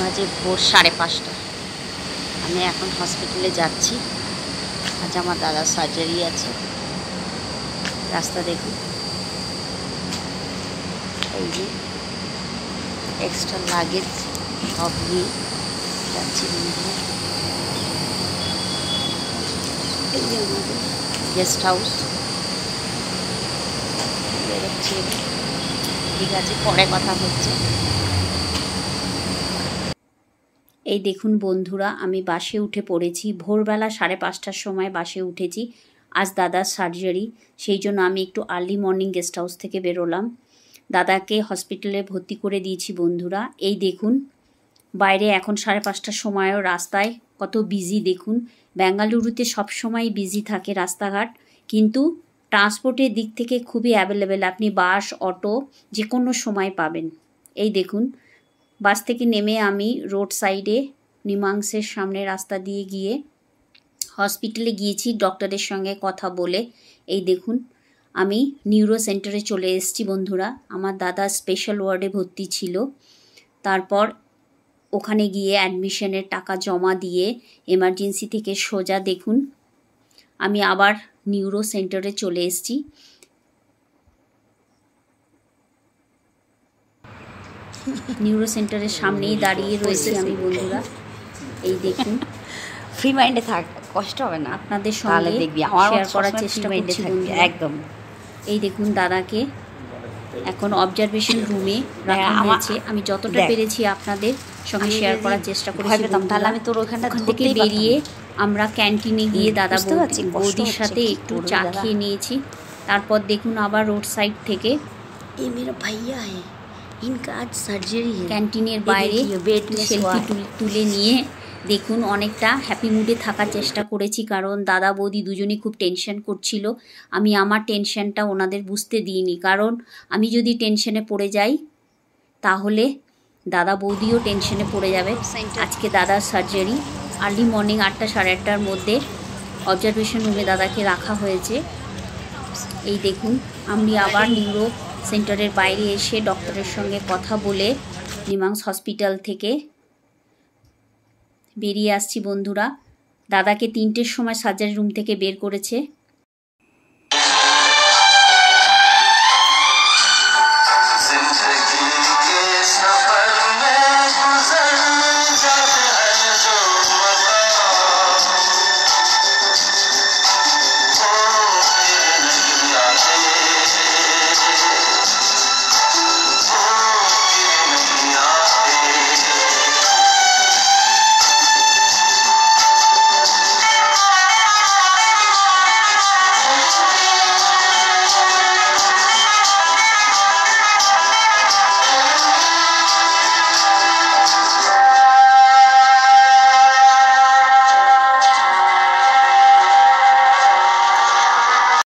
বাজে ভোর 5:30। আমি এখন হসপিটালে যাচ্ছি। আজ আমার দাদার সার্জারি আছে। রাস্তা দেখুন, এই যে এক্সট্রা লাগেজ সব নিয়ে যাচ্ছি বন্ধুরা। এই যে আমাদের গেস্ট হাউস বেরোচ্ছে। ঠিক আছে, পরে কথা হচ্ছে। এই দেখুন বন্ধুরা, আমি বাসে উঠে পড়েছি। ভোরবেলা 5:30টার সময় বাসে উঠেছি। আজ দাদার সার্জারি, সেই জন্য আমি একটু আর্লি মর্নিং গেস্ট হাউস থেকে বেরোলাম। দাদাকে হসপিটালে ভর্তি করে দিয়েছি বন্ধুরা। এই দেখুন বাইরে এখন 5:30টার সময়ও রাস্তায় কত বিজি দেখুন। বেঙ্গালুরুতে সবসময় বিজি থাকে রাস্তাঘাট, কিন্তু ট্রান্সপোর্টের দিক থেকে খুবই অ্যাভেলেবেল। আপনি বাস, অটো যে কোনো সময় পাবেন। এই দেখুন, বাস থেকে নেমে আমি রোড সাইডে নিমাংসের সামনে রাস্তা দিয়ে গিয়ে হসপিটালে গিয়েছি ডক্টরের সঙ্গে কথা বলে। এই দেখুন আমি নিউরো সেন্টারে চলে এসেছি বন্ধুরা। আমার দাদা স্পেশাল ওয়ার্ডে ভর্তি ছিল। তারপর ওখানে গিয়ে অ্যাডমিশনের টাকা জমা দিয়ে এমার্জেন্সি থেকে সোজা দেখুন আমি আবার নিউরো সেন্টারে চলে এসেছি। নিউরো সেন্টারের সামনেই দাঁড়িয়ে রয়েছি আমি বন্ধুরা। এই দেখুন, ফ্রি মাইন্ডে থাক, কষ্ট হবে না। আপনাদের সঙ্গে শেয়ার করার চেষ্টা করছি বন্ধুরা। একদম। এই দেখুন দাদাকে এখন অবজারভেশন রুমে রাখা হয়েছে। আমি যতটা পেরেছি আপনাদের সঙ্গে শেয়ার করার চেষ্টা করেছি। তাহলে আমি তোর ওখানটা থেকে বেরিয়ে আমরা ক্যান্টিনে গিয়ে দাদা বৌদির সাথে একটু চা খেয়ে নিয়েছি। তারপর দেখুন আবার রোড সাইড থেকে ये मेरा भैया है, इनका आज सर्जरी है। ক্যান্টিনের বাইরে সেলফি তুলে নিয়ে দেখুন অনেকটা হ্যাপি মুডে থাকার চেষ্টা করেছি, কারণ দাদা বৌদি দুজনেই খুব টেনশন করছিল। আমি আমার টেনশনটা ওনাদের বুঝতে দিইনি, কারণ আমি যদি টেনশনে পড়ে যাই তাহলে দাদা বৌদিও টেনশনে পড়ে যাবে। আজকে দাদার সার্জারি আর্লি মর্নিং 8টা 8:30টার মধ্যে অবজারভেশন রুমে দাদাকে রাখা হয়েছে। এই দেখুন আমি আবার নিউরো সেন্টারের বাইরে এসে ডক্টরের সঙ্গে কথা বলে নিমাংস হসপিটাল থেকে বেরিয়ে আসছি বন্ধুরা। দাদাকে 3টের সময় সার্জারি রুম থেকে বের করেছে।